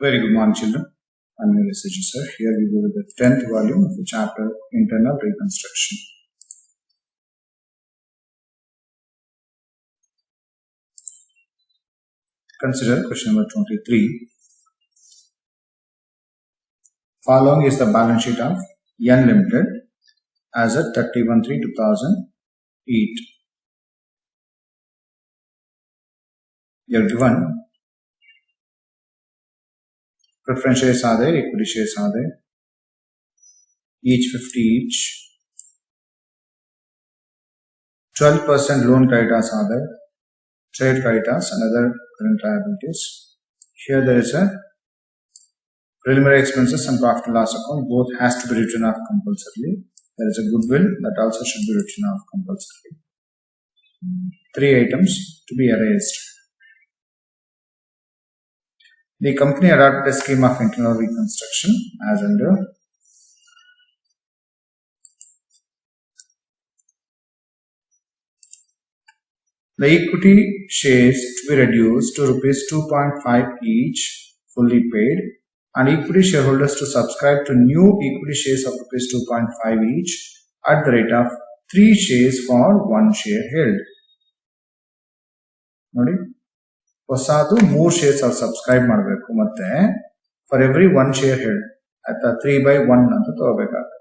Very good morning, children. I'm your SHG sir. Here we go with the 10th volume of the chapter Internal Reconstruction. Consider question number 23. Following is the balance sheet of N Limited as at 31/3/2008. You're given preference shares are there, equity shares are there, each 50 each, 12% loan creditors are there, trade creditors and other current liabilities. Here there is a preliminary expenses and profit and loss account, both has to be written off compulsorily. There is a goodwill that also should be written off compulsorily. 3 items to be erased. The company adopted a scheme of internal reconstruction as under the equity shares to be reduced to rupees 2.5 each, fully paid, and equity shareholders to subscribe to new equity shares of rupees 2.5 each at the rate of 3 shares for 1 share held. ನೋಡಿ, ಹೊಸದು 3 shares ಅವ್ರು subscribe ಮಾಡಬೇಕು, ಮತ್ತೆ for every 1 share held ಅಥವಾ 3/1 ಅಂತ ತಗೋಬೇಕಾಗುತ್ತೆ.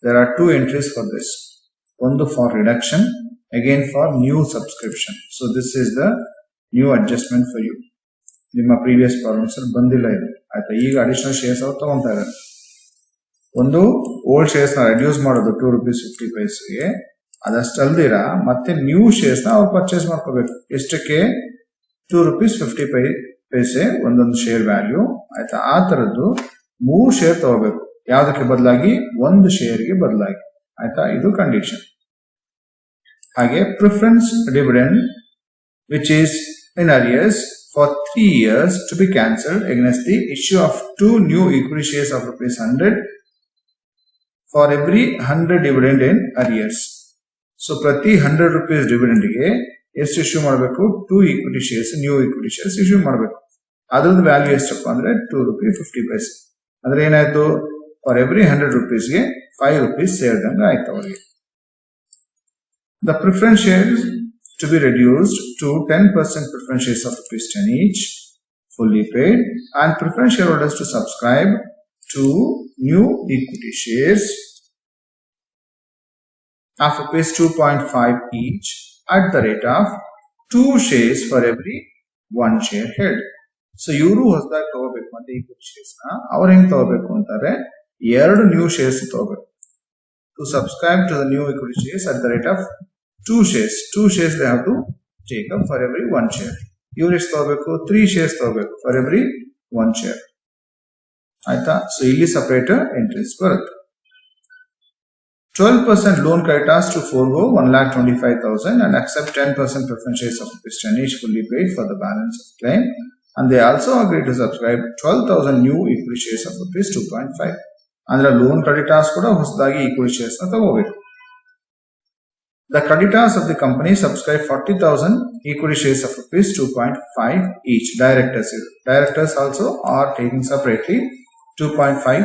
There are 2 entries for this. ಒಂದು for reduction, again for new subscription. So this is the new adjustment for you. ನಿಮ್ಮ previous problems ಅಲ್ಲಿ ಬಂದಿಲ್ಲ ಇದು, ಆಯ್ತಾ? ಈಗ ಅಡಿಷನಲ್ ಶೇರ್ಸ್ ಅವ್ರು ತಗೊಂತಾ ಇದ್ದಾರೆ. ಒಂದು ಓಲ್ಡ್ ಶೇರ್ಸ್ ನ ರೆಡ್ಯೂಸ್ ಮಾಡೋದು 2 rupees 50 ಪೈಸೆಗೆ, ಅದಷ್ಟಲ್ದಿರ ಮತ್ತೆ ನ್ಯೂ ಶೇರ್ಸ್ ನ ಅವ್ರು ಪರ್ಚೇಸ್ ಮಾಡ್ಕೋಬೇಕು. ಎಷ್ಟಕ್ಕೆ? 2 rupees 50 ಪೈಸೆ ಒಂದೊಂದು ಶೇರ್ ವ್ಯಾಲ್ಯೂ, ಆಯ್ತಾ? ಆ ತರದ್ದು 3 ಶೇರ್ ತಗೋಬೇಕು. ಯಾವ್ದಕ್ಕೆ ಬದಲಾಗಿ? 1 ಶೇರ್ಗೆ ಬದಲಾಗಿ, ಆಯ್ತಾ? ಇದು ಕಂಡೀಷನ್. ಹಾಗೆ preference dividend which is in arrears for 3 years to be cancelled against the issue of 2 new equity shares of rupees 100 for every 100 dividend in arrears. So ಪ್ರತಿ 100 rupees dividend ಗೆ ಎಷ್ಟು ಇಶ್ಯೂ ಮಾಡಬೇಕು? 2 equity shares, new equity shares issue ಮಾಡಬೇಕು. ಅದ್ರದ್ದು value ಎಷ್ಟಪ್ಪ ಅಂದ್ರೆ 2 rupees 50 ಪೈಸೆ. ಅಂದ್ರೆ ಏನಾಯ್ತು? ಫಾರ್ ಎವ್ರಿ 100 rupees ಗೆ 5 rupees ಸೇರಿದಂಗೆ ಆಯ್ತು ಅವರಿಗೆ. The preference shares to be reduced to 10% preference shares of rupees 10 each, fully paid, and preference shareholders to subscribe to new equity shares of rupees 2.5 each at the rate of 2 shares for every 1 share held. So ಇವರು ಹೊಸದಾಗಿ ತಗೋಬೇಕು ಅಂತ equity shares ನ ಅವ್ರು ಹೆಂಗ್ ತಗೋಬೇಕು ಅಂತಾರೆ? 2 new shares ತಗೋಬೇಕು. To subscribe to the new equity shares at the rate of 2 shares. 2 shares they have to take up for every 1 share. ಇವ್ರು ಎಷ್ಟು ತಗೋಬೇಕು? 3 shares ತಗೋಬೇಕು for every 1 share. ಆಯ್ತಾ? ಸೊ ಇಲ್ಲಿ ಸಪರೇಟ್ ಎಂಟ್ರೀಸ್ ಬರುತ್ತೆ. 12% loan creditors to forego 1,25,000 and accept 10% preference shares of rupees 10 each, fully paid for the balance of claim, and they also agree to subscribe 12,000 new equity shares of rupees 2.5. ಅಂದ್ರೆ loan creditors ಕೂಡ ಹೊಸದಾಗಿ equity shares ನ ತಗೋಬೇಕು. The creditors of the company subscribe 40,000 equity shares of rupees 2.5 each. Directors also are taking separately 2.5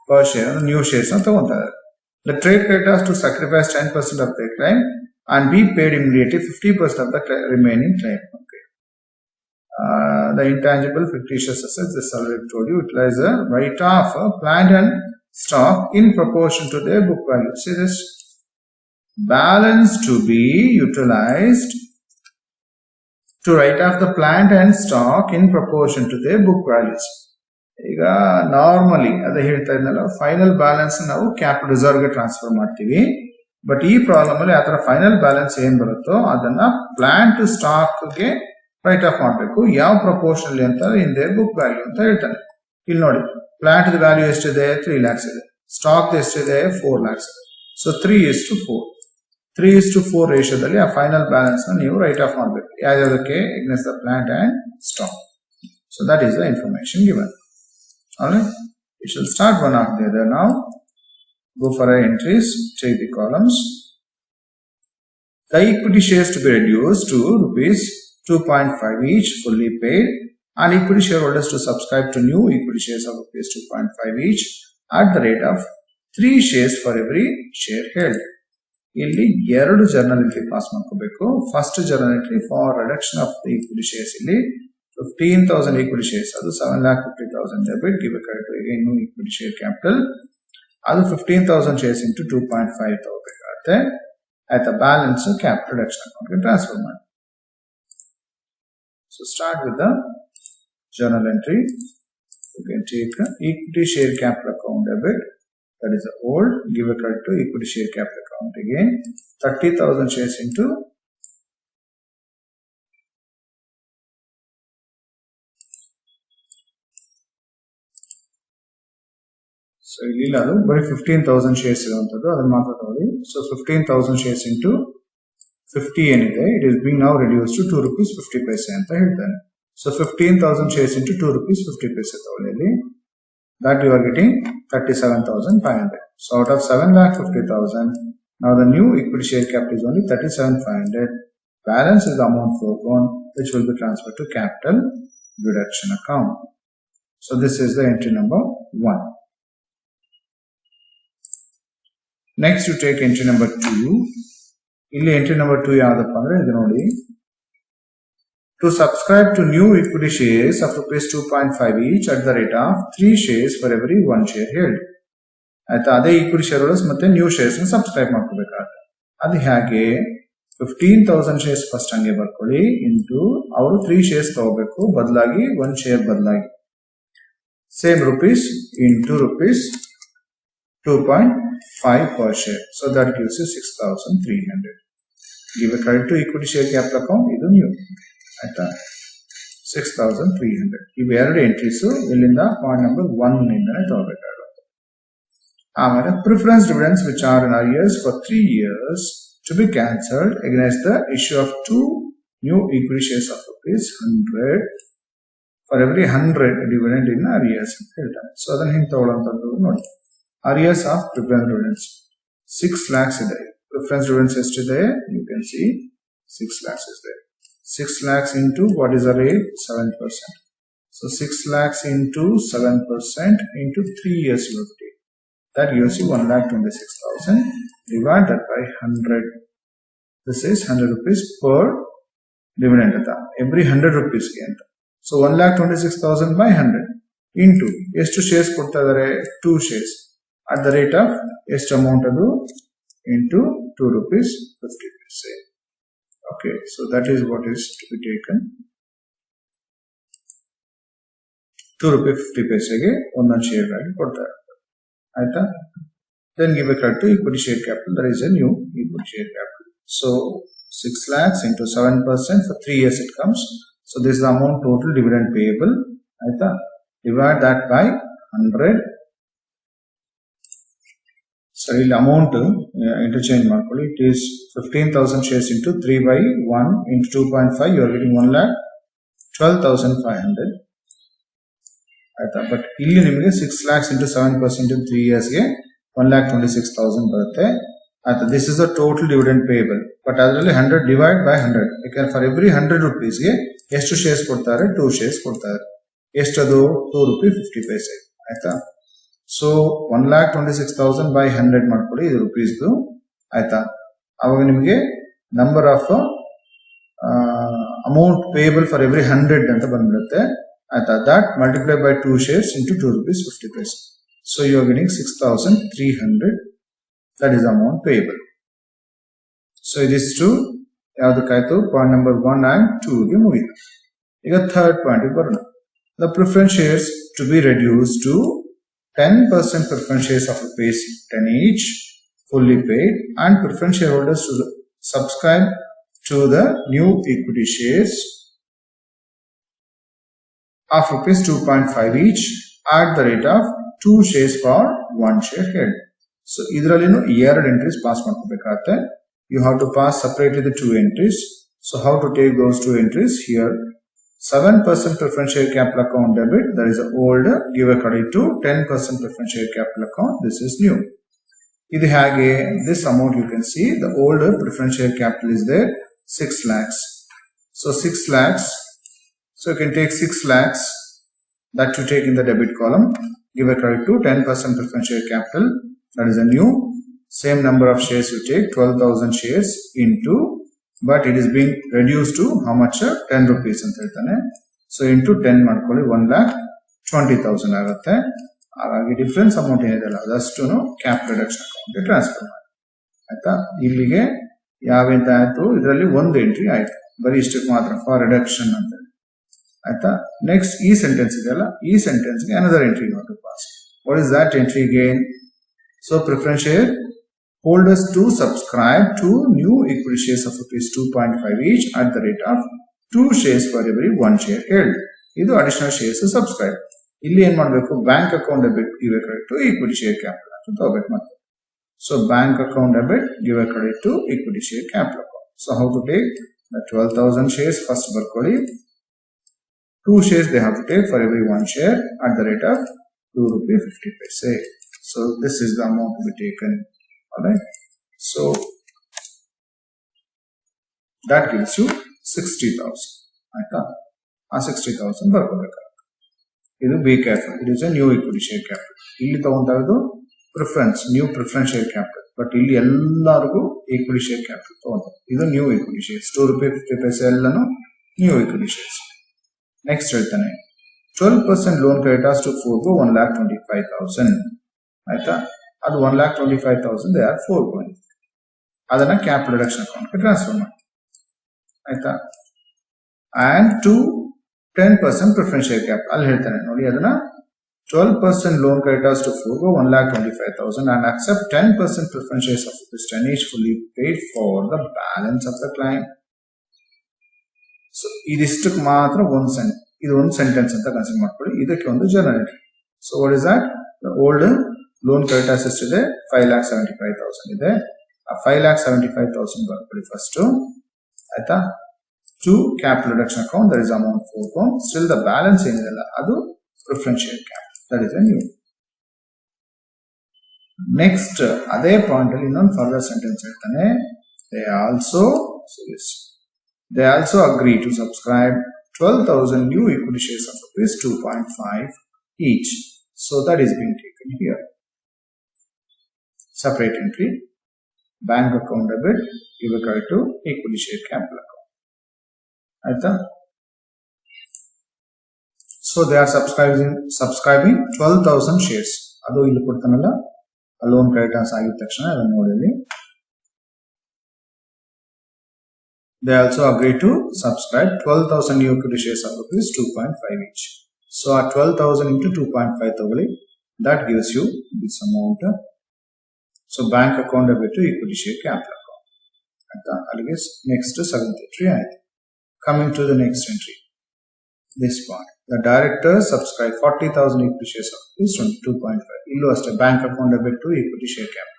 per share. New shares na tagonತಾರೆ. The trade creditors to sacrifice 10% of their claim and be paid immediately 50% of the remaining claim. Okay. The intangible fictitious assets, this already told you, utilize a write-off plant and stock in proportion to their book value. See this? Balance to be utilized to write off the plant and stock in proportion to their book values. ಈಗ normally ಅದೇ ಹೇಳ್ತಾ ಇದ್ನಲ್ಲ, final balance ನಾವು capital reserve ಗೆ transfer ಮಾಡ್ತೀವಿ. But ಈ problem ಅಲ್ಲಿ ಆತರ ಫೈನಲ್ ಬ್ಯಾಲೆನ್ಸ್ ಏನ್ ಬರುತ್ತೋ ಅದನ್ನ ಪ್ಲಾಂಟ್ ಸ್ಟಾಕ್ ಗೆ ರೈಟ್ ಆಫ್ ಮಾಡಬೇಕು. ಯಾವ ಪ್ರಪೋರ್ಷನ್ ಅಂತ ಹಿಂದೆ ಬುಕ್ ವ್ಯಾಲ್ಯೂ ಅಂತ ಹೇಳ್ತಾನೆ. ಇಲ್ಲಿ ನೋಡಿ, ಪ್ಲಾಂಟ್ ವ್ಯಾಲ್ಯೂ ಎಷ್ಟಿದೆ? 3 lakhs ಇದೆ. ಸ್ಟಾಕ್ ಎಷ್ಟಿದೆ? 4 lakhs ಇದೆ. ಸೊ 3:4. 3:4 ರೇಷಿಯೋದಲ್ಲಿ ಆ ಫೈನಲ್ ಬ್ಯಾಲೆನ್ಸ್ ನ ನೀವು ರೈಟ್ ಆಫ್ ಮಾಡಬೇಕು. ಯಾವ್ಯಾವುದಕ್ಕೆ? Against the plant and stock. So that is the information given. Alright, we shall start one after the other now. Go for our entries, take the columns. The equity shares to be reduced to rupees 2.5 each, fully paid, and equity shareholders to subscribe to new equity shares of rupees 2.5 each at the rate of 3 shares for every share held. ಇಲ್ಲಿ ಎರಡು journal entry pass ಮಾಡ್ಕೋಬೇಕು. First journal entry for reduction of the equity shares ಇಲ್ಲಿ 15,000 equity shares ಅದು 7,50,000 debit give a credit again new equity share capital ಅದು 15,000 shares into 2.5 ತಗೋಬೇಕಾಗುತ್ತೆ. ಆಯ್ತಾ, balance capital reduction account ಗೆ transfer ಮಾಡಿ. So start with the journal entry. You can take equity share capital account debit, that is the old, give a credit to equity share capital account again 30,000 shares into so ಇಲ್ಲಿ ಅದು ಬರೀ 15,000 shares ಇರುವಂತದ್ದು ಅದನ್ನ ಮಾತ್ರ ತಗೊಳ್ಳಿ. So 15,000 shares into 50 ಏನಿದೆ it is being now reduced to 2 rupees 50 paise ಅಂತ ಹೇಳ್ತಾನೆ. So 15,000 shares into 2 rupees 50 paise ತಗೊಳ್ಳಿ. That you are getting 37,500. So out of 7,50,000, now the new equity share capital is only 37,500. Balance is the amount foregone, which will be transferred to capital reduction account. So this is the entry number 1. Next you take entry number 2. ಇಲ್ಲಿ entry number 2 ಯಾವ್ದಪ್ಪ ಅಂದ್ರೆ ಇದು ನೋಡಿ. To subscribe to new equity shares of rupees 2.5 each at the rate of 3 shares for every 1 share held. ಆಯ್ತಾ, ಅದೇ equity share holders ಮತ್ತೆ new shares subscribe ಮಾಡ್ಕೋಬೇಕಾಗುತ್ತೆ. ಅದು ಹೇಗೆ 15,000 ಶೇರ್ಸ್ ಫಸ್ಟ್ ಹಂಗೆ ಬರ್ಕೊಳ್ಳಿ ಇಂಟು ಅವರು 3 ಶೇರ್ಸ್ ತಗೋಬೇಕು ಬದಲಾಗಿ 1 ಶೇರ್ ಬದಲಾಗಿ same rupees into rupees 2.5 per share. So that gives you 6,300. Give a credit to equity share capital account. ಇದು ನ್ಯೂ ಆಯ್ತಾ 6,300. ಇವು ಎರಡು ಎಂಟ್ರೀಸ್ ಇಲ್ಲಿಂದ ಪಾಯಿಂಟ್ ನಂಬರ್ 1 ನಿಂದನೇ ತಗೋಬೇಕಾಗುತ್ತೆ. ಆಮೇಲೆ preference dividends which are in arrears for 3 years to be cancelled against the issue of 2 new equity shares of rupees 100 for every 100 dividend in arrears ಅಂತ ಹೇಳ್ತಾನೆ. So ಅದನ್ನ ಹಿಂಗೆ ತಗೊಳ್ಳೋಂಥದ್ದು ನೋಡಿ. arrears of preference dividends 6 lakhs ಇದೆ. preference dividends ಎಷ್ಟಿದೆ? You can see 6 lakhs is there. 6 lakhs into what is the rate? 7%. So 6 lakhs into 7% into 3 years you have to take. That gives you 1,26,000 divided by 100. This is 100 rupees per dividend. Every 100 rupees. So 1,26,000 by 100 into ಎಷ್ಟು shares ಕೊಡ್ತಾ ಇದ್ದಾರೆ? 2 shares at the rate of ಎಷ್ಟು amount ಅದು into 2 rupees 50 paise. Okay, so that is what is to be taken. 2 rupees 50 paise ಒಂದೊಂದು share value ಕೊಡ್ತಾರೆ. ಆಯ್ತಾ? Then give a credit to equity share capital. There is a new equity share capital. So 6 lakhs into 7% for 3 years it comes. So this is the amount total dividend payable. ಆಯ್ತಾ? Divide that by 100. So ಇಲ್ಲಿ amount interchange ಮಾಡ್ಕೊಳ್ಳಿ. It is 15,000 shares into 3 by 1 into 2.5 you are getting 1,12,500. ಆಯ್ತಾ, but ಇಲ್ಲಿ ನಿಮಗೆ 6 lakhs into 7% in 3 years ಗೆ 1,26,000 ಬರುತ್ತೆ. ಆಯ್ತಾ, this is the total dividend payable. But ಅದರಲ್ಲಿ 100 ಡಿವೈಡ್ ಬೈ 100 ಯಾಕಂದ್ರೆ ಫಾರ್ ಎವ್ರಿ 100 rupees ಗೆ ಎಷ್ಟು ಶೇರ್ಸ್ ಕೊಡ್ತಾರೆ? 2 shares ಕೊಡ್ತಾರೆ. ಎಷ್ಟದು? 2 rupees 50 paise. ಆಯ್ತಾ, ಸೊ 1,26,000 by 100 ಮಾಡ್ಕೊಳ್ಳಿ, ಇದು ರುಪೀಸ್ದು. ಆಯ್ತಾ, ಅವಾಗ ನಿಮಗೆ number of amount payable for every 100 ಅಂತ ಬಂದ್ಬಿಡುತ್ತೆ. ಆಯ್ತಾ, that multiply by 2 shares into 2 rupees 50 paise. So you are getting 6,300. That is amount payable. So ಇದಿಷ್ಟು ಯಾವ್ದಕ್ಕಾಯ್ತು? ಪಾಯಿಂಟ್ ನಂಬರ್ 1 and 2 ಗೆ ಮುಗಿತು. ಈಗ ಥರ್ಡ್ ಪಾಯಿಂಟ್ ಬರೋಣ. The preference shares to be reduced to 10% preference shares of rupees 10 each, fully paid, and preference shareholders to subscribe to the new equity shares of rupees 2.5 each at the rate of 2 shares for 1 share held. So idrallinu ಎರಡು entries pass ಮಾಡ್ಕೋಬೇಕಾಗುತ್ತೆ. You have to pass separately the 2 entries. So how to take those 2 entries? Here 7% preference share capital account debit, that is old, give a credit to 10% preference share capital account, this is new. Idu hage, this amount you can see, the older preference share capital is there, 6 lakhs. So 6 lakhs, So you can take 6 lakhs that you take in the debit column, give a credit to 10% preference share capital, that is a new, same number of shares you take, 12,000 shares into, but it is being reduced to how much? 10 rupees ಅಂತ ಹೇಳ್ತಾನೆ. So into 10 ಮಾಡ್ಕೊಳ್ಳಿ, 1,20,000 ಆಗುತ್ತೆ. ಹಾಗಾಗಿ difference amount ಏನಿದೆಯಲ್ಲ ಅದಷ್ಟು cap reduction ಅಕೌಂಟ್ಗೆ transfer ಮಾಡಿ. ಆಯ್ತಾ, ಇಲ್ಲಿಗೆ ಯಾವೆಂತ ಆಯ್ತು, ಇದರಲ್ಲಿ ಒಂದು ಎಂಟ್ರಿ ಆಯ್ತು, ಬರೀ ಇಷ್ಟಕ್ಕೆ ಮಾತ್ರ ಫಾರ್ ರಿಡಕ್ಷನ್ ಅಂತ. ಆಯ್ತಾ, ನೆಕ್ಸ್ಟ್ ಈ ಸೆಂಟೆನ್ಸ್ ಇದೆಯಲ್ಲ, ಈ ಸೆಂಟೆನ್ಸ್ಗೆ another entry not to pass. What is that entry again? So preference share holders to subscribe to new equity shares of rupees 2.5 each at the rate of 2 shares for every 1 share held. ಇದು additional shares subscribe. ಇಲ್ಲಿ ಏನ್ ಮಾಡಬೇಕು, bank account debit give a credit to equity share capital ಅಂತ ತಗೋಬೇಕು ಮತ್ತೆ. So bank account debit give a credit to equity share capital account. So how to take the 12,000 shares? First ಬರ್ಕೊಳ್ಳಿ, 2 shares they have to take for every 1 share at the rate of 2 rupees 50 paise. So this is the amount to be taken. Alright, so that gives you 60,000. ಆಯ್ತಾ, ಆ 60,000 ಬರ್ಕೋಬೇಕಾಗುತ್ತೆ. ಇದು be careful, it is a new equity share capital. ಇಲ್ಲಿ ತಗೊಂತಾ ಇರೋದು preference, new preference share capital, but ಇಲ್ಲಿ ಎಲ್ಲರಿಗೂ equity share capital ತಗೊಂತಾರೆ. ಇದು new equity shares, 2 rupees 50 paise ಎಲ್ಲಾನು ನ್ಯೂ ಈಕ್ವಿಟಿ ಶೇರ್ಸ್. ನೆಕ್ಸ್ಟ್ ಹೇಳ್ತಾನೆ 12% ಲೋನ್ ಕ್ರೆಡಿಟರ್ಸ್ ಟು ಫೋರ್ಗೋ 1,25,000. ಆಯ್ತಾ, ಅದು 1,25,000 ದೇ ಆರ್ ಫೋರ್ಗೋಯಿಂಗ್. ಅದನ್ನ ಕ್ಯಾಪ್ ರಿಡಕ್ಷನ್ ಅಕೌಂಟ್ಗೆ ಟ್ರಾನ್ಸ್ಫರ್ ಮಾಡಿ. ಆಯ್ತಾ, and to 10% preference share cap ಅಲ್ಲಿ ಹೇಳ್ತಾನೆ ನೋಡಿ, ಅದನ್ನ 12% loan creditors to forgo 1,25,000 and accept 10% preference shares of rupees 10 each fully paid for the balance of the client. So ಇದಿಷ್ಟಕ್ಕೆ ಮಾತ್ರ ಇದು ಒಂದು ಸೆಂಟೆನ್ಸ್ ಅಂತ ಕನ್ಸಿಡರ್ ಮಾಡ್ಕೊಳ್ಳಿ. ಇದಕ್ಕೆ ಒಂದು journal entry. So what is that? Old loan creditors ಎಷ್ಟಿದೆ? 5,75,000 ಇದೆ. ಆ 5,75,000 ಬರ್ಕೊಳ್ಳಿ ಫಸ್ಟ್. ಆಯ್ತಾ, to cap reduction account, that is amount forgone. Still the balance ಏನಿದೆಲ್ಲ ಅದು preference share cap, that is a new. Next ಅದೇ ಪಾಯಿಂಟ್ ಅಲ್ಲಿ ಇನ್ನೊಂದು ಫರ್ದರ್ ಸೆಂಟೆನ್ಸ್ ಹೇಳ್ತಾನೆ. They also agree to subscribe 12,000 new equity shares of rupees 2.5 each. So that is being taken here. Separate entry, bank account debit, give a credit to equity share capital account. Aita? So they are subscribing 12,000 shares. Adu illi kodtanalla, loan creditors agida takshana adannu nodili. They also agree to subscribe 12,000 new equity shares of rupees 2.5 each. So at 12,000 into 2.5 togoli, that gives you this amount. So bank account debit to equity share capital account. Alige next 7th entry. Coming to the next entry, this part, the directors subscribe 40,000 equity shares of rupees 22.5. Illu aste bank account debit to equity share capital.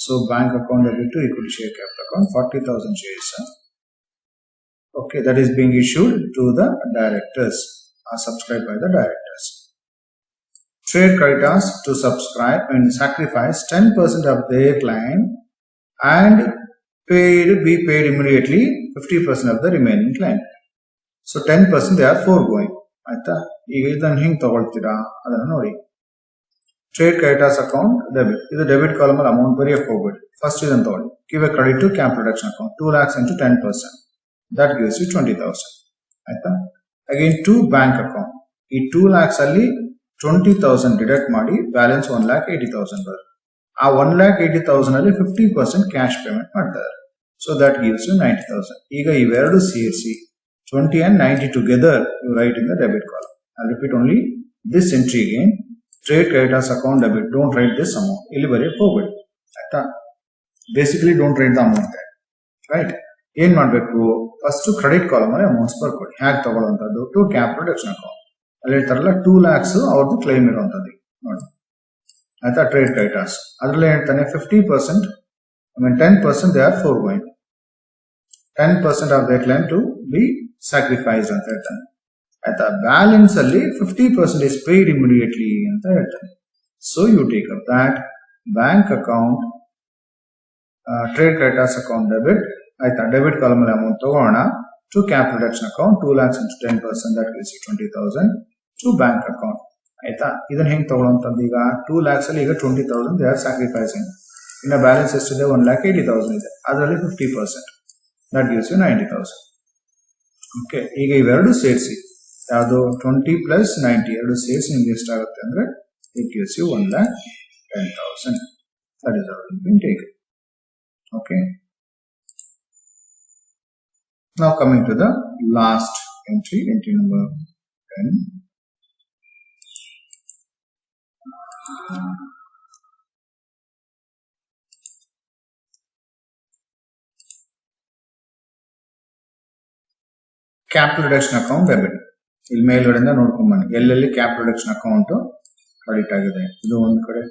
So bank account debit to equity share capital account 40,000 shares. Okay, that is being issued to the directors, are subscribed by the directors. Trade creditors to subscribe and sacrifice 10% of their claim and be paid immediately 50% of the remaining claim. So 10% they are foregoing. ಆಯ್ತಾ, ಈಗ ಇದನ್ನು ಹಿಂಗೆ ತಗೊಳ್ತೀರಾ ಅದನ್ನು ನೋಡಿ. Trade creditors account debit, ಇದು debit column ಅಲ್ಲಿ amount ಬರೆಯಕ್ಕೆ ಹೋಗ್ಬೇಡಿ. ಫಸ್ಟ್ ಇದನ್ನು ತಗೊಳ್ಳಿ, give a credit to cap reduction account 2 lakhs into 10%, that gives you 20,000. ಆಯ್ತಾ, ಅಗೇನ್ ಟು ಬ್ಯಾಂಕ್ ಅಕೌಂಟ್, ಈ 2 lakhs ಅಲ್ಲಿ 20,000 ಡಿಡಕ್ಟ್ ಮಾಡಿ ಬ್ಯಾಲೆನ್ಸ್ 1,80,000 ಬರುತ್ತೆ. ಆ 1,80,000 ಅಲ್ಲಿ 50% ಕ್ಯಾಶ್ ಪೇಮೆಂಟ್ ಮಾಡ್ತಾರೆ. So that gives you 90,000. ಈಗ ಇವೆರಡು ಸೇರಿಸಿ 20 and 90 together you write in the debit column. I'll repeat only this entry again. Trade creditors account debit, don't write this amount. Illi bariyake hogbedu. Aita, basically don't write the amount there, right? Yen ಮಾಡಬೇಕು, first credit column ಅಲ್ಲಿ amounts ಬರ್ಕೊಳ್ಳಿ. ಹ್ಯಾಕ್ ತಗೊಳ್ಳೋಂಥದ್ದು to cap reduction account ಅಲ್ಲಿ ಹೇಳ್ತಾರಲ್ಲ 2 lakhs ಅವ್ರದ್ದು claim ಇರುವಂತದ್ದು ನೋಡಿ. ಆಯ್ತಾ, ಟ್ರೇಡ್ ಕ್ರೆಡಿಟರ್ಸ್ ಅದರಲ್ಲಿ ಹೇಳ್ತಾನೆ 50%, 10% they are foregoing. 10% of their claim to be sacrificed ಅಂತ ಹೇಳ್ತಾನೆ. ಆಯ್ತಾ, ಬ್ಯಾಲೆನ್ಸ್ ಅಲ್ಲಿ 50% is paid immediately ಅಂತ ಹೇಳ್ತಾನೆ. So you take up that bank account trade creditors account debit. ಆಯ್ತಾ, ಡೆಬಿಟ್ ಕಾಲಮ್ ಅಲ್ಲಿ ಅಮೌಂಟ್ ತಗೋಣ. to cap reduction account 2 lakhs into 10% that gives you 20,000 to bank account. ಆಯ್ತಾ ಇದನ್ನ ಹೆಂಗ್ ತಗೊಳ್ಳೋಂತಂದು ಈಗ 2 lakhs ಅಲ್ಲಿ ಈಗ 20,000 they are sacrificing. ಇನ್ನ ಬ್ಯಾಲೆನ್ಸ್ ಎಷ್ಟಿದೆ 1,80,000 ಇದೆ ಅದರಲ್ಲಿ 50% that gives you 90,000. ಓಕೆ ಈಗ ಇವೆರಡು ಸೇರಿಸಿ ಯಾವುದು 20 plus 90 ಎರಡು ಸೇರಿಸಿ ನಿಮ್ಗೆ ಎಷ್ಟಾಗುತ್ತೆ ಅಂದ್ರೆ it gives you 1,10,000. that is how you can take it. Okay. Now coming to the last entry, entry number 10. Capital reduction account debit. ಇಲ್ಲಿ ಮೇಲ್ಗಡೆಯಿಂದ ನೋಡ್ಕೊಂಡು ಬನ್ನಿ ಎಲ್ಲೆಲ್ಲಿ ಕ್ಯಾಪಿಟಲ್ ರಿಡಕ್ಷನ್ ಅಕೌಂಟ್ ಕ್ರೆಡಿಟ್ ಆಗಿದೆ. ಇದು ಒಂದ್ ಕಡೆ,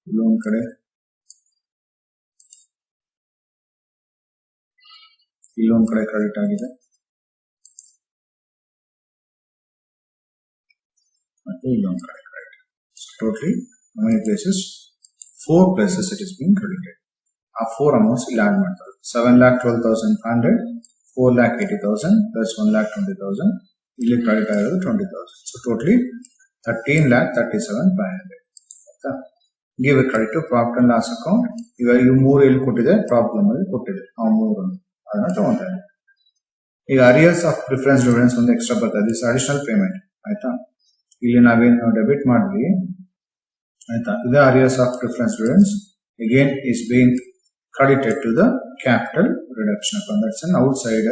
ಇಲ್ಲೊಂದ್ ಕಡೆ, ಇಲ್ಲೊಂದ್ ಕಡೆ ಕ್ರೆಡಿಟ್ ಆಗಿದೆ ಮತ್ತೆ ಇಲ್ಲೊಂದ್ ಕಡೆ credit. Totally how many places? 4 places it is being credited. ಆ 4 amounts ಇಲ್ಲಿ ಆಡ್ ಮಾಡ್ತಾರೆ. 7,12,500, 4,80,000 plus 1,20,000. ಇಲ್ಲಿ ಕ್ರೆಡಿಟ್ ಆಗಿರೋದು 20,000. So totally 13,37,500. ಆಯ್ತಾ? Give a credit to profit and loss account. ಇವಾಗ ಇವು 3 ಎಲ್ಲಿ ಕೊಟ್ಟಿದೆ, ಪ್ರಾಬ್ಲಮ್ ಅಲ್ಲಿ ಕೊಟ್ಟಿದೆ. ಆ 3 ಅದನ್ನ ತಗೊಂತಾ ಇದ್ದೀನಿ. ಈಗ ಅರಿಯರ್ಸ್ ಆಫ್ ಪ್ರಿಫರೆನ್ಸ್ ಡಿವಿಡೆಂಡ್ಸ್ ಒಂದು ಎಕ್ಸ್ಟ್ರಾ ಬರ್ತದೆ, ದಿಸ್ ಅಡಿಷನಲ್ ಪೇಮೆಂಟ್. ಆಯ್ತಾ, ಇಲ್ಲಿ ನಾವೇನು ಡೆಬಿಟ್ ಮಾಡಿದ್ವಿ, ಆಯ್ತಾ, ಇದು arrears of preference dividends again is been credited to the capital reduction account. That's an outside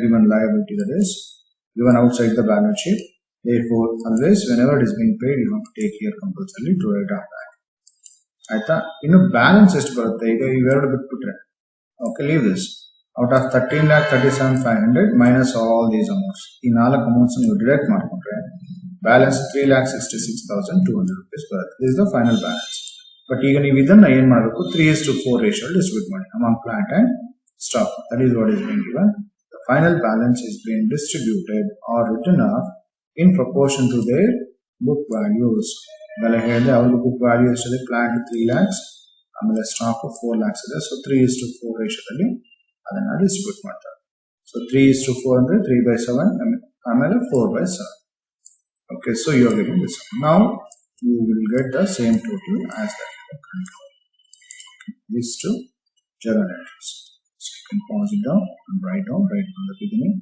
given liability that is given outside the balance sheet. Therefore, always whenever it is being paid, you have to take here compulsorily to write off that. ಆಯ್ತಾ, ಇನ್ನು balance ಎಷ್ಟು ಬರುತ್ತೆ ಈಗ ಇವೆರಡು ಬಿಟ್ಬಿಟ್ರೆ, okay, leave this. Out of 13,37,500 minus all these amounts, ಈ 4 amounts ನೀವು deduct ಮಾಡ್ಕೊಂಡ್ರೆ ಬ್ಯಾಲೆನ್ಸ್ 3,66,200 rupees ಬರುತ್ತೆ. This is the final balance. But ಈಗ ನೀವು ಇದನ್ನ ಏನ್ ಮಾಡಬೇಕು, 3:4 ರೇಷಿಯೋ ಡಿಸ್ಟ್ರಿಬ್ಯೂಟ್ ಮಾಡಿ among plant and stock. That is what is being given. The final balance is being distributed or written off in proportion to their book values. ಬೆಲೆ ಹೇಳಿದೆ ಅವ್ರಿಗೆ book value ಎಷ್ಟಿದೆ, ಪ್ಲಾಂಟ್ 3 lakhs, ಆಮೇಲೆ stock 4 lakhs ಇದೆ. So 3:4 ರೇಷಿಯೋದಲ್ಲಿ ಅದನ್ನ distribute ಮಾಡ್ತಾರೆ. So 3:4 ಅಂದ್ರೆ 3/7, ಆಮೇಲೆ 4/7. Okay, so you are getting this. Now you will get the same total as that in the current column. These two journal entries. So you can pause it down and write down right from the beginning.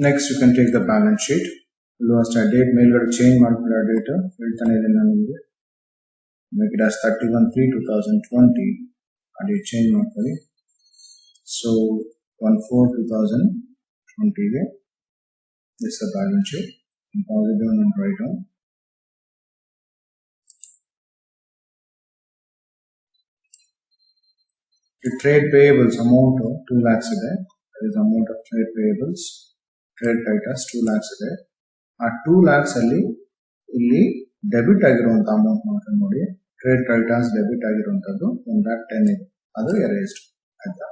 Next, you can take the balance sheet. Lowest date, ಮೇಲ್ಗಡೆ change ಮಾಡ್ಕೊಳ್ಳೋ date ಹೇಳ್ತಾನೆ ಇದ್ದೀನಿ ನಾನು ನಿಮಗೆ. Make it as 31/3/2020. ಆ date change ಮಾಡ್ಕೊಳ್ಳಿ. So 1/4/2020 ಗೆ this is the balance sheet. Pause it down and write down. The trade payables amount of 2 lakhs ಇದೆ. That is amount of trade payables. Trade creditors 2 lakhs ಇದೆ. ಆ 2 lakhs ಅಲ್ಲಿ ಇಲ್ಲಿ debit ಆಗಿರುವಂತ amount ಮಾತ್ರ ನೋಡಿ. ಟ್ರೇಡ್ ಕ್ರೆಡಿಟರ್ಸ್ ಡೆಬಿಟ್ ಆಗಿರುವಂತದ್ದು 1,10,000 ಇದೆ, ಅದು ಎರೇಸ್ಡ್ ಆಯ್ತಾ.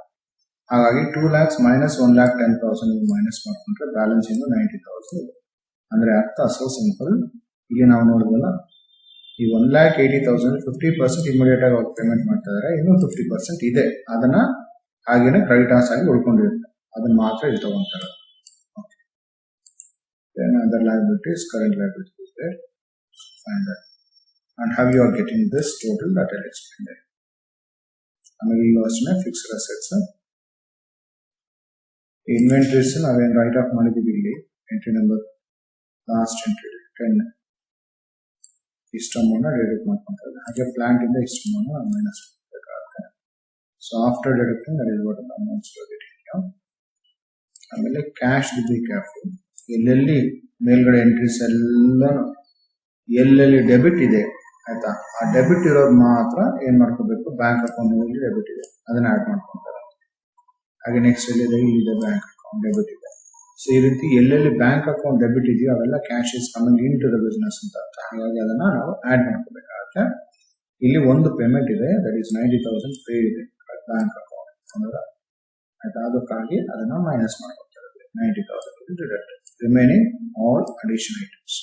ಹಾಗಾಗಿ 2 lakhs ಮೈನಸ್ 1,10,000 ಮೈನಸ್ ಮಾಡ್ಕೊಂಡ್ರೆ ಬ್ಯಾಲೆನ್ಸ್ ಇಂದ 90,000 ಇದೆ. ಅಂದ್ರೆ ಅರ್ಥ ಸೊ ಸಿಂಪಲ್. ಇಲ್ಲಿ ನಾವು ನೋಡಿದ್ವಲ್ಲ, ಈ 1,80,000 50% ಇಮಿಡಿಯೇಟ್ ಆಗಿ ಅವ್ರು ಪೇಮೆಂಟ್ ಮಾಡ್ತಾ ಇದಾರೆ, ಇನ್ನೂ 50% ಇದೆ, ಅದನ್ನ ಹಾಗೇನೆ ಕ್ರೆಡಿಟರ್ಸ್ ಆಗಿ ಉಳ್ಕೊಂಡಿರುತ್ತೆ, ಅದನ್ನ ಮಾತ್ರ ಇಲ್ಲಿ ತಗೊಂತಾರೆ. Then other liabilities, current liabilities is there. Find that. And how you are getting this total that I'll explain there. ಆಮೇಲೆ ಈಗ ಅಷ್ಟೇ ಫಿಕ್ಸ್ಡ್ ಅಸೆಟ್ಸ್, ಇನ್ವೆಂಟರೀಸ್ ನಾವೇನು ರೈಟ್ ಆಫ್ ಮಾಡಿದೀವಿ ಇಲ್ಲಿ ಎಂಟ್ರಿ ನಂಬರ್ ಲಾಸ್ಟ್ ಎಂಟ್ರಿ 10 ಇಷ್ಟು ಅಮೌಂಟ್ ಡೆಬಿಟ್ ಮಾಡ್ಕೊಂತಾರೆ. ಹಾಗೆ plant ಇಂದ ಇಷ್ಟು ಅಮೌಂಟ್ ಮೈನಸ್ ಮಾಡಬೇಕಾಗುತ್ತೆ. So after deducting that is what the amounts you are getting here. ಆಮೇಲೆ ಕ್ಯಾಶ್ ಬಿ ಕೇರ್ಫುಲ್. ಎಲ್ಲೆಲ್ಲಿ ಮೇಲ್ಗಡೆ ಎಂಟ್ರೀಸ್ ಎಲ್ಲಾನು ಎಲ್ಲೆಲ್ಲಿ ಡೆಬಿಟ್ ಇದೆ ಆಯ್ತಾ, ಆ ಡೆಬಿಟ್ ಇರೋದು ಮಾತ್ರ ಏನ್ ಮಾಡ್ಕೋಬೇಕು, ಬ್ಯಾಂಕ್ ಅಕೌಂಟ್ ಡೆಬಿಟ್ ಇದೆ ಅದನ್ನ ಆಡ್ ಮಾಡ್ಕೊಂತಾರೆ. ಹಾಗೆ ನೆಕ್ಸ್ಟ್ ಎಲ್ಲಿದೆ, ಇಲ್ಲಿದೆ ಬ್ಯಾಂಕ್ ಅಕೌಂಟ್ ಡೆಬಿಟ್ ಇದೆ. ಸೊ ಈ ರೀತಿ ಎಲ್ಲೆಲ್ಲಿ ಬ್ಯಾಂಕ್ ಅಕೌಂಟ್ ಡೆಬಿಟ್ ಇದೆಯೋ ಅವೆಲ್ಲ cash is coming into the business ಅಂತ ಅರ್ಥ. ಹಾಗಾಗಿ ಅದನ್ನ ನಾವು ಆಡ್ ಮಾಡ್ಕೋಬೇಕಾಗುತ್ತೆ. ಇಲ್ಲಿ ಒಂದು ಪೇಮೆಂಟ್ ಇದೆ, ದಟ್ ಈಸ್ 90,000 ಪೇ ಇದೆ ಬ್ಯಾಂಕ್ ಅಕೌಂಟ್ ಅಂದ್ರೆ ಆಯ್ತಾ, ಅದಕ್ಕಾಗಿ ಅದನ್ನ ಮೈನಸ್ ಮಾಡ್ಕೊತಾರೆ. 90,000 deducted. Remaining all addition items,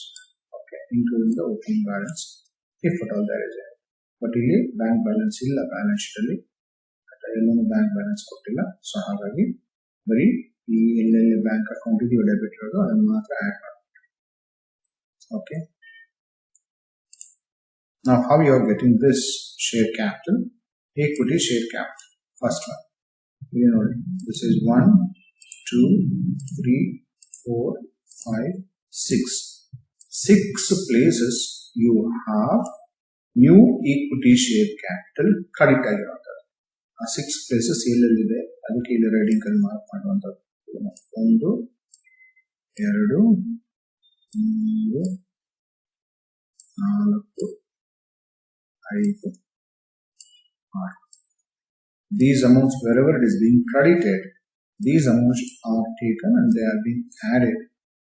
okay, including the opening balance if at all there is. But ಇಲ್ಲಿ ಬ್ಯಾಂಕ್ ಬ್ಯಾಲೆನ್ಸ್ ಇಲ್ಲ ಬ್ಯಾಲೆನ್ಸ್ ಶೀಟ್ ಅಲ್ಲಿ, ಎಲ್ಲೂ ಬ್ಯಾಂಕ್ ಬ್ಯಾಲೆನ್ಸ್ ಕೊಟ್ಟಿಲ್ಲ. ಸೊ ಹಾಗಾಗಿ ಬರೀ ಈ ಎಲ್ಲೆಲ್ಲಿ ಬ್ಯಾಂಕ್ ಅಕೌಂಟ್ ಇದೆಯೋ ಡೆಬಿಟ್ ಇರೋದು ಅದನ್ನು ಮಾತ್ರ ಆಡ್ ಮಾಡಬೇಕು. Okay, now how you are getting this share capital? Equity share capital, first one, you know, this is 1 2 3 4 5 6 places you have new equity share capital credit ಆಗಿರುವಂತದ್ದು. ಆ 6 ಪ್ಲೇಸಸ್ ಎಲ್ಲೆಲ್ಲಿದೆ ಅದಕ್ಕೆ ಇಲ್ಲಿ riding ಅಲ್ಲಿ ಮಾರ್ಕ್ ಮಾಡುವಂತದ್ದು. 1 2 3 4 5 6. These amounts, wherever it is being credited, these amounts are taken and they are being added.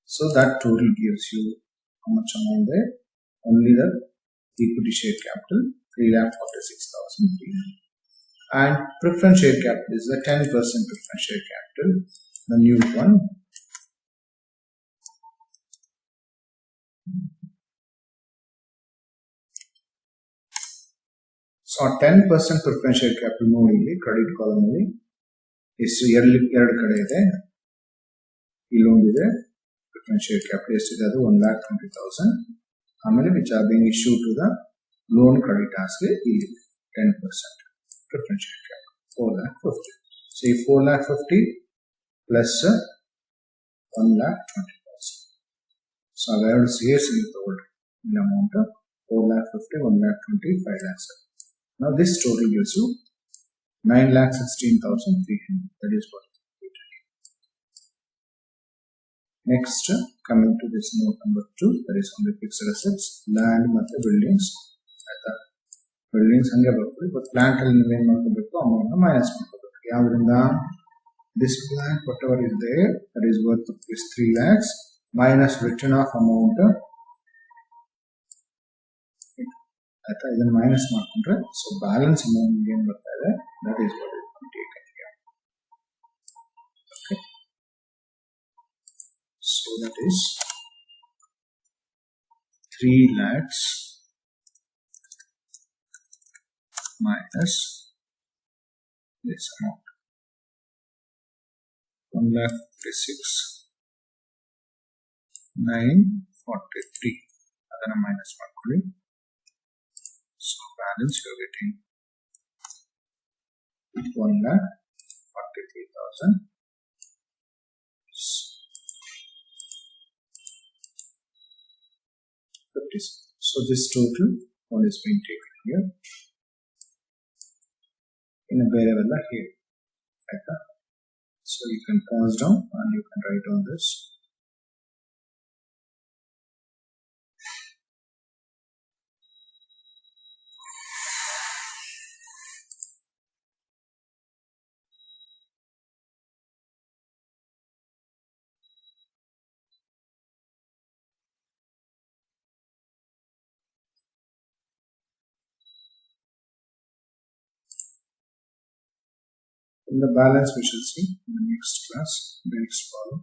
So that total gives you how much amount there? Only the equity share capital 3,46,300. And preference share capital is the 10% preference share capital, the new one. So 10% preference share capital ನೋಡಿ, ಇಲ್ಲಿ credit column ಅಲ್ಲಿ ಎಷ್ಟು ಎರಡು ಕಡೆ ಇದೆ, ಇಲ್ಲೊಂದಿದೆ preference share capital ಎಷ್ಟಿದೆ, ಅದು 1,20,000. ಆಮೇಲೆ which are being issued to the loan creditors ಗೆ ಇಲ್ಲಿ 10% preference share capital 4,50,000. So 4,50,000 plus 1,20,000. So ಅವೆರಡು ಸೇರಿಸಿ ನೀವು ತಗೊಳ್ಳಿ ಇಲ್ಲಿ amount 4,50,000 1,20,000 5,00,000. Now this total gives you 9,16,300. That is what is completed. Next, coming to this note number 2, that is on the fixed assets, land ಮತ್ತು buildings. ಆಯ್ತಾ, buildings ಹಂಗೆ ಬರ್ತದೆ, but plant ಅಲ್ಲಿ ನೀವೇನ್ ಮಾಡ್ಕೋಬೇಕು, ಅಮೌಂಟ್ ಮೈನಸ್ ಮಾಡ್ಕೋಬೇಕು. ಯಾವ್ದ್ರಿಂದ, this plant whatever is there that is worth is 3 lakhs minus written off amount. ಆಯ್ತಾ, ಇದನ್ನ ಮೈನಸ್ ಮಾಡ್ಕೊಂಡ್ರೆ ಸೊ ಬ್ಯಾಲೆನ್ಸ್ ಅಮೌಂಟ್ ಏನ್ ಬರ್ತಾ ಇದೆ that is what is taken here. Okay, so that is 3 lakhs minus this amount 1,56,943 ಅದನ್ನ minus ಮಾಡ್ಕೊಳ್ಳಿ. So balance you are getting 1,43,056. So this total one is being taken here in a variable here, like that. So you can pause down and you can write on this. In the balance we shall see in the next class, the next problem.